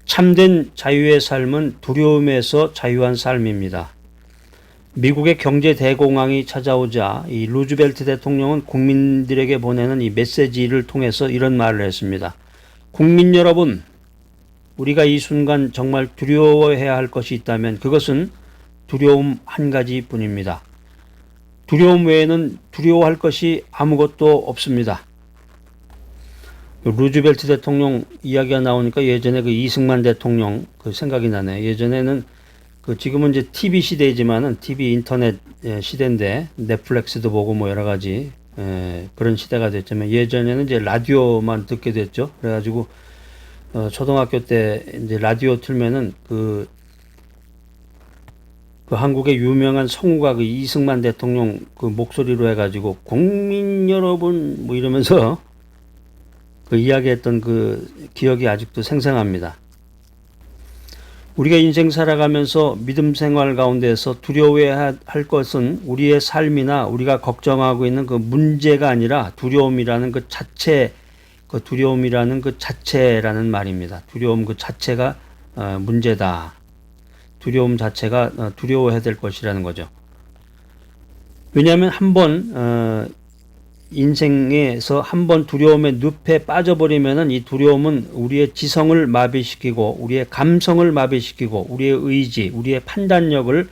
참된 자유의 삶은 두려움에서 자유한 삶입니다. 미국의 경제 대공황이 찾아오자 이 루즈벨트 대통령은 국민들에게 보내는 이 메시지를 통해서 이런 말을 했습니다. 국민 여러분, 우리가 이 순간 정말 두려워해야 할 것이 있다면 그것은 두려움 한 가지뿐입니다. 두려움 외에는 두려워할 것이 아무것도 없습니다. 루즈벨트 대통령 이야기가 나오니까 예전에 그 이승만 대통령 그 생각이 나네. 예전에는 그 지금은 이제 TV 시대이지만은 TV 인터넷 시대인데 넷플릭스도 보고 뭐 여러 가지 그런 시대가 됐지만 예전에는 이제 라디오만 듣게 됐죠. 그래가지고 초등학교 때 이제 라디오 틀면은 그 한국의 유명한 성우가 그 이승만 대통령 그 목소리로 해가지고 국민 여러분 뭐 이러면서 그 이야기했던 그 기억이 아직도 생생합니다. 우리가 인생 살아가면서 믿음 생활 가운데서 두려워해야 할 것은 우리의 삶이나 우리가 걱정하고 있는 그 문제가 아니라 두려움이라는 그 자체, 그 두려움이라는 그 자체라는 말입니다. 두려움 그 자체가 문제다. 두려움 자체가 두려워해야 될 것이라는 거죠. 왜냐하면 한번 인생에서 한번 두려움의 늪에 빠져버리면은 이 두려움은 우리의 지성을 마비시키고 우리의 감성을 마비시키고 우리의 의지, 우리의 판단력을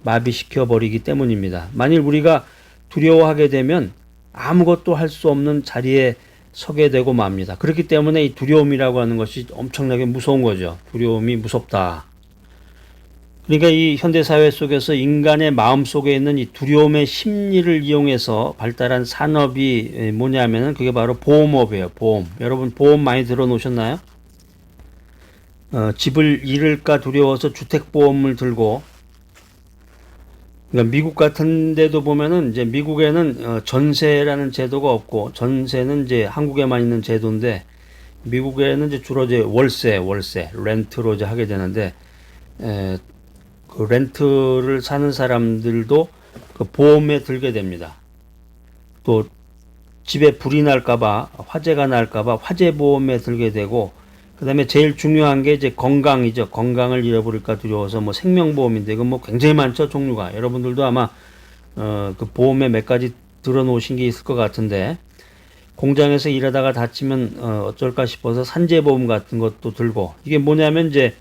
마비시켜 버리기 때문입니다. 만일 우리가 두려워하게 되면 아무것도 할 수 없는 자리에 서게 되고 맙니다. 그렇기 때문에 이 두려움이라고 하는 것이 엄청나게 무서운 거죠. 두려움이 무섭다. 그러니까 이 현대사회 속에서 인간의 마음 속에 있는 이 두려움의 심리를 이용해서 발달한 산업이 뭐냐면은 그게 바로 보험업이에요. 보험. 여러분 보험 많이 들어놓으셨나요? 집을 잃을까 두려워서 주택보험을 들고, 그러니까 미국 같은 데도 보면은 이제 미국에는 전세라는 제도가 없고 전세는 이제 한국에만 있는 제도인데 미국에는 이제 주로 이제 월세, 렌트로 이제 하게 되는데 그 렌트를 사는 사람들도 그 보험에 들게 됩니다. 또 집에 불이 날까봐 화재가 날까봐 화재보험에 들게 되고 그 다음에 제일 중요한 게 이제 건강이죠. 건강을 잃어버릴까 두려워서 뭐 생명보험인데 이건 뭐 굉장히 많죠. 종류가. 여러분들도 아마 그 보험에 몇 가지 들어놓으신 게 있을 것 같은데 공장에서 일하다가 다치면 어쩔까 싶어서 산재보험 같은 것도 들고 이게 뭐냐면 이제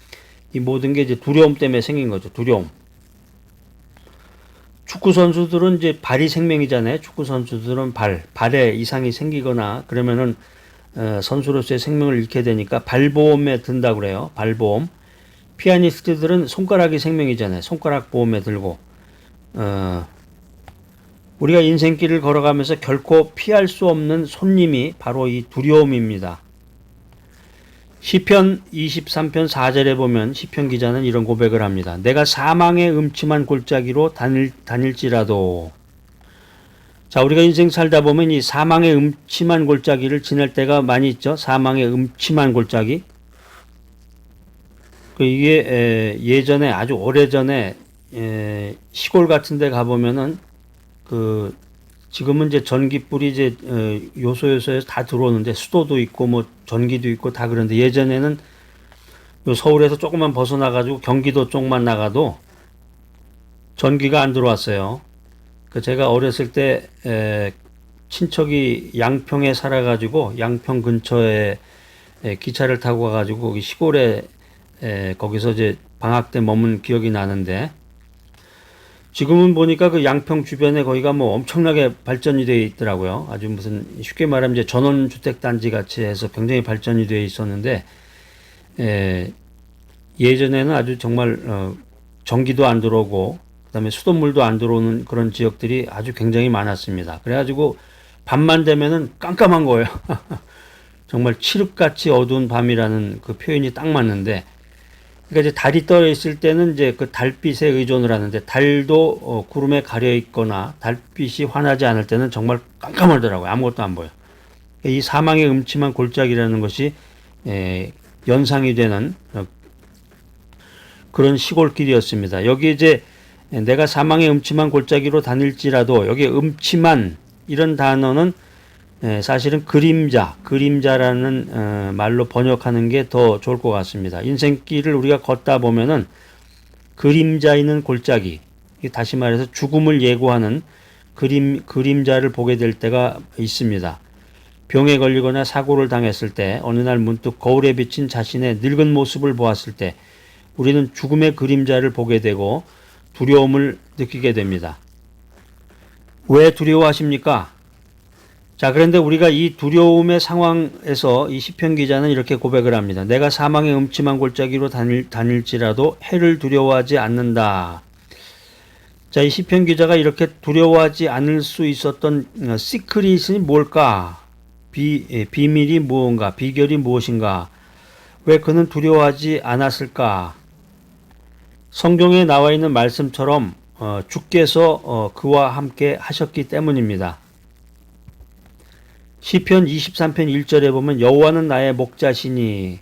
이 모든 게 이제 두려움 때문에 생긴 거죠. 두려움. 축구 선수들은 이제 발이 생명이잖아요. 축구 선수들은 발에 이상이 생기거나 그러면은 선수로서의 생명을 잃게 되니까 발보험에 든다고 그래요. 발보험. 피아니스트들은 손가락이 생명이잖아요. 손가락 보험에 들고. 우리가 인생길을 걸어가면서 결코 피할 수 없는 손님이 바로 이 두려움입니다. 시편 23편 4절에 보면 시편 기자는 이런 고백을 합니다. 내가 사망의 음침한 골짜기로 다닐지라도. 자, 우리가 인생 살다 보면 이 사망의 음침한 골짜기를 지날 때가 많이 있죠. 사망의 음침한 골짜기. 이게 예전에 아주 오래전에 시골 같은 데 가보면은 지금은 이제 전기불이 이제 요소에서 다 들어오는데 수도도 있고 뭐 전기도 있고 다 그런데 예전에는 요 서울에서 조금만 벗어나가지고 경기도 쪽만 나가도 전기가 안 들어왔어요. 제가 어렸을 때 친척이 양평에 살아가지고 양평 근처에 기차를 타고 가가지고 시골에 거기서 이제 방학 때 머문 기억이 나는데 지금은 보니까 그 양평 주변에 거기가 뭐 엄청나게 발전이 되어 있더라고요. 아주 무슨 쉽게 말하면 이제 전원주택 단지 같이 해서 굉장히 발전이 되어 있었는데 예전에는 아주 정말 전기도 안 들어오고 그다음에 수돗물도 안 들어오는 그런 지역들이 아주 굉장히 많았습니다. 그래가지고 밤만 되면은 깜깜한 거예요. 정말 칠흑같이 어두운 밤이라는 그 표현이 딱 맞는데 그러니까 이제 달이 떠 있을 때는 이제 그 달빛에 의존을 하는데 달도 구름에 가려 있거나 달빛이 환하지 않을 때는 정말 깜깜하더라고요. 아무것도 안 보여. 이 사망의 음침한 골짜기라는 것이 연상이 되는 그런 시골길이었습니다. 여기 이제 내가 사망의 음침한 골짜기로 다닐지라도 여기 음침한 이런 단어는 사실은 그림자라는 말로 번역하는 게 더 좋을 것 같습니다. 인생길을 우리가 걷다 보면은 그림자 있는 골짜기, 다시 말해서 죽음을 예고하는 그림자를 보게 될 때가 있습니다. 병에 걸리거나 사고를 당했을 때, 어느 날 문득 거울에 비친 자신의 늙은 모습을 보았을 때 우리는 죽음의 그림자를 보게 되고 두려움을 느끼게 됩니다. 왜 두려워하십니까? 자, 그런데 우리가 이 두려움의 상황에서 이 시편 기자는 이렇게 고백을 합니다. 내가 사망의 음침한 골짜기로 다닐지라도 해를 두려워하지 않는다. 자, 이 시편 기자가 이렇게 두려워하지 않을 수 있었던 시크릿이 뭘까? 비밀이 무언가? 비결이 무엇인가? 왜 그는 두려워하지 않았을까? 성경에 나와 있는 말씀처럼 주께서 그와 함께 하셨기 때문입니다. 시편 23편 1절에 보면 여호와는 나의 목자시니,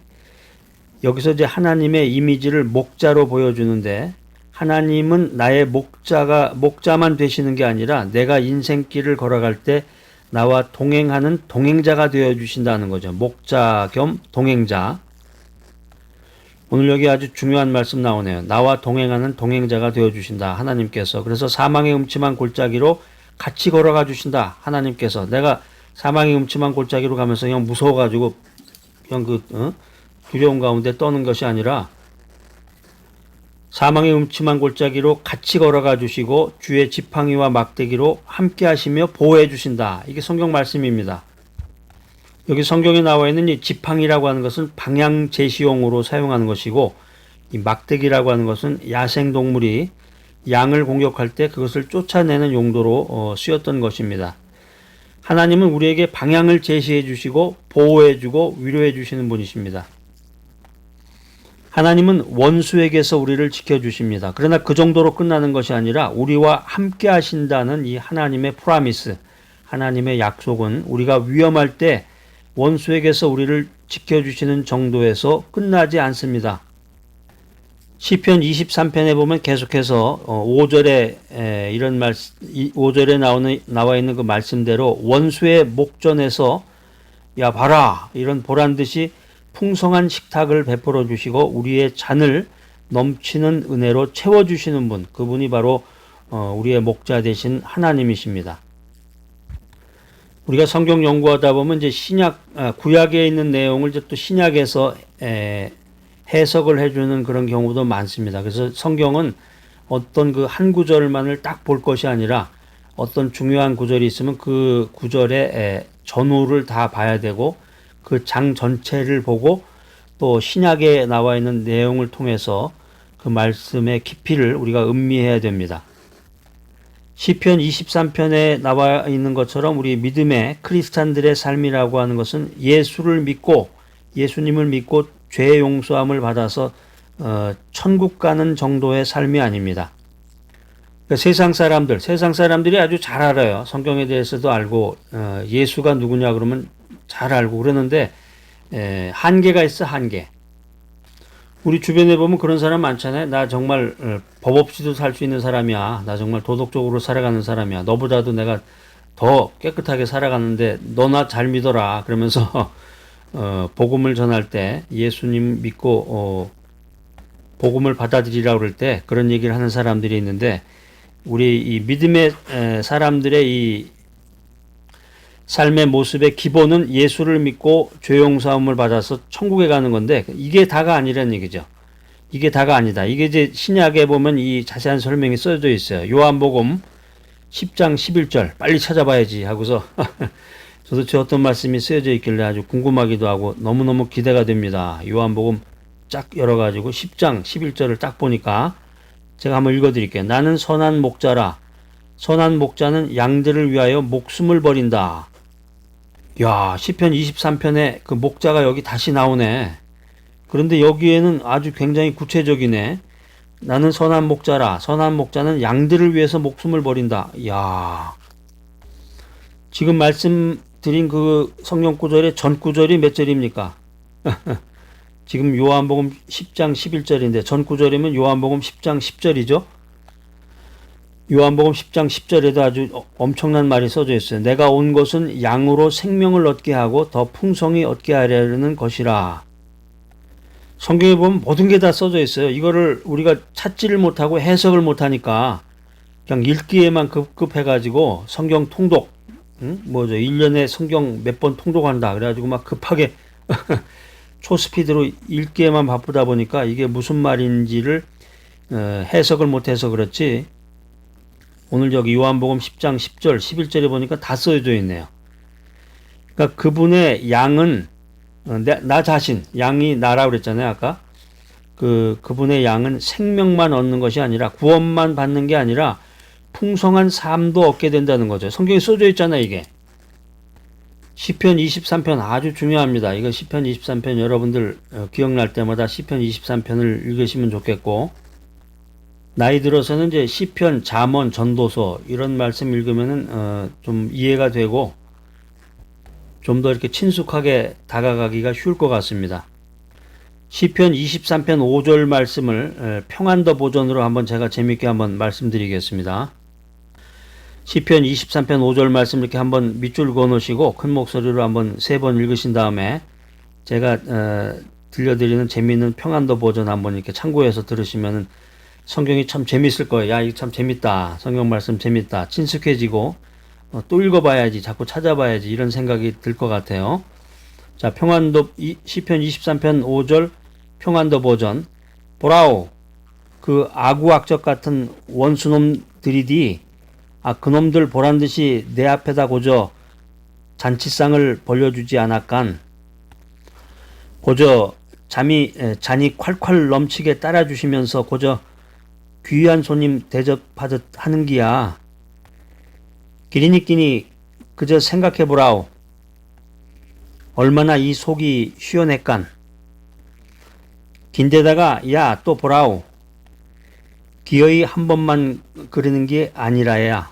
여기서 이제 하나님의 이미지를 목자로 보여주는데, 하나님은 나의 목자만 되시는 게 아니라 내가 인생길을 걸어갈 때 나와 동행하는 동행자가 되어 주신다는 거죠. 목자 겸 동행자. 오늘 여기 아주 중요한 말씀 나오네요. 나와 동행하는 동행자가 되어 주신다, 하나님께서. 그래서 사망의 음침한 골짜기로 같이 걸어가 주신다, 하나님께서. 내가 사망의 음침한 골짜기로 가면서 그냥 무서워가지고 그냥 두려움 가운데 떠는 것이 아니라 사망의 음침한 골짜기로 같이 걸어가 주시고 주의 지팡이와 막대기로 함께 하시며 보호해 주신다. 이게 성경 말씀입니다. 여기 성경에 나와 있는 이 지팡이라고 하는 것은 방향 제시용으로 사용하는 것이고, 이 막대기라고 하는 것은 야생동물이 양을 공격할 때 그것을 쫓아내는 용도로 쓰였던 것입니다. 하나님은 우리에게 방향을 제시해 주시고 보호해 주고 위로해 주시는 분이십니다. 하나님은 원수에게서 우리를 지켜주십니다. 그러나 그 정도로 끝나는 것이 아니라 우리와 함께 하신다는 이 하나님의 프라미스, 하나님의 약속은 우리가 위험할 때 원수에게서 우리를 지켜주시는 정도에서 끝나지 않습니다. 시편 23편에 보면 계속해서 5절에 이런 5절에 나와 있는 그 말씀대로 원수의 목전에서 야 봐라, 이런 보란 듯이 풍성한 식탁을 베풀어 주시고 우리의 잔을 넘치는 은혜로 채워 주시는 분, 그분이 바로 우리의 목자 되신 하나님이십니다. 우리가 성경 연구하다 보면 이제 구약에 있는 내용을 이제 또 신약에서 해석을 해주는 그런 경우도 많습니다. 그래서 성경은 어떤 그 한 구절만을 딱 볼 것이 아니라 어떤 중요한 구절이 있으면 그 구절의 전후를 다 봐야 되고 그 장 전체를 보고 또 신약에 나와 있는 내용을 통해서 그 말씀의 깊이를 우리가 음미해야 됩니다. 시편 23편에 나와 있는 것처럼 우리 믿음의 크리스찬들의 삶이라고 하는 것은 예수님을 믿고 죄 용서함을 받아서 천국 가는 정도의 삶이 아닙니다. 그러니까 세상 사람들이 아주 잘 알아요. 성경에 대해서도 알고 예수가 누구냐 그러면 잘 알고 그러는데 한계가 있어, 한계. 우리 주변에 보면 그런 사람 많잖아요. 나 정말 법 없이도 살 수 있는 사람이야. 나 정말 도덕적으로 살아가는 사람이야. 너보다도 내가 더 깨끗하게 살아가는데 너 나 잘 믿어라. 그러면서 복음을 전할 때 예수님 믿고 복음을 받아들이라고 그럴 때 그런 얘기를 하는 사람들이 있는데, 우리 이 믿음의 사람들의 이 삶의 모습의 기본은 예수를 믿고 죄 용서함을 받아서 천국에 가는 건데 이게 다가 아니라는 얘기죠. 이게 다가 아니다. 이게 이제 신약에 보면 이 자세한 설명이 써져 있어요. 요한복음 10장 11절 빨리 찾아봐야지 하고서 저도 저 어떤 말씀이 쓰여져 있길래 아주 궁금하기도 하고 너무너무 기대가 됩니다. 요한복음 쫙 열어가지고 10장 11절을 딱 보니까 제가 한번 읽어드릴게요. 나는 선한 목자라. 선한 목자는 양들을 위하여 목숨을 버린다. 야, 시편 23편에 그 목자가 여기 다시 나오네. 그런데 여기에는 아주 굉장히 구체적이네. 나는 선한 목자라. 선한 목자는 양들을 위해서 목숨을 버린다. 야, 지금 말씀드린 그 성경 구절의 전 구절이 몇 절입니까? 지금 요한복음 10장 11절인데 전 구절이면 요한복음 10장 10절이죠. 요한복음 10장 10절에도 아주 엄청난 말이 써져 있어요. 내가 온 것은 양으로 생명을 얻게 하고 더 풍성히 얻게 하려는 것이라. 성경에 보면 모든 게 다 써져 있어요. 이거를 우리가 찾지를 못하고 해석을 못하니까 그냥 읽기에만 급급해가지고 성경 통독, 뭐죠? 1년에 성경 몇 번 통독한다. 그래가지고 막 급하게 초스피드로 읽기에만 바쁘다 보니까 이게 무슨 말인지를 해석을 못해서 그렇지. 오늘 저기 요한복음 10장 10절, 11절에 보니까 다 써져 있네요. 그러니까 그분의 양은 나 자신, 양이 나라고 그랬잖아요, 아까. 그분의 양은 생명만 얻는 것이 아니라 구원만 받는 게 아니라 풍성한 삶도 얻게 된다는 거죠. 성경에 써져 있잖아요, 이게. 시편 23편 아주 중요합니다. 이거 시편 23편 여러분들 기억날 때마다 시편 23편을 읽으시면 좋겠고, 나이 들어서는 이제 시편, 잠언, 전도서 이런 말씀 읽으면은 좀 이해가 되고 좀 더 이렇게 친숙하게 다가가기가 쉬울 것 같습니다. 시편 23편 5절 말씀을 평안도 버전으로 한번 제가 재밌게 한번 말씀드리겠습니다. 시편 23편 5절 말씀 이렇게 한번 밑줄 그어 놓으시고 큰 목소리로 한번 3번 읽으신 다음에 제가 들려드리는 재미있는 평안도 버전 한번 이렇게 참고해서 들으시면은 성경이 참 재밌을 거예요. 야, 이거 참 재밌다. 성경 말씀 재밌다. 친숙해지고 또 읽어봐야지. 자꾸 찾아봐야지. 이런 생각이 들 것 같아요. 자, 시편 23편 5절 평안도 버전. 보라오, 그 아구악적 같은 원수놈들이디, 그놈들 보란듯이 내 앞에다 고저 잔치상을 벌려주지 않았간, 고저 잔이 콸콸 넘치게 따라주시면서 고저 귀한 손님 대접하듯 하는 기야. 기리니끼니 그저 생각해보라오. 얼마나 이 속이 시원했간. 긴데다가 야 또 보라오. 기어이 한 번만 그러는 게 아니라야.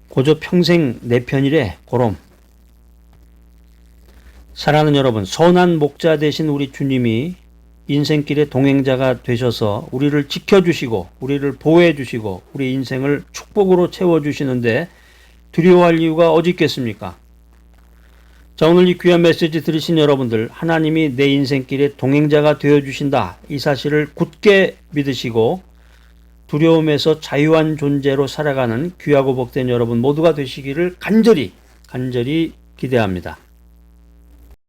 고저 평생 내 편이래 고롬. 사랑하는 여러분, 선한 목자 되신 우리 주님이 인생길의 동행자가 되셔서 우리를 지켜주시고 우리를 보호해주시고 우리 인생을 축복으로 채워주시는데 두려워할 이유가 어디 있겠습니까? 자, 오늘 이 귀한 메시지 들으신 여러분들, 하나님이 내 인생길의 동행자가 되어주신다, 이 사실을 굳게 믿으시고 두려움에서 자유한 존재로 살아가는 귀하고 복된 여러분 모두가 되시기를 간절히 기대합니다.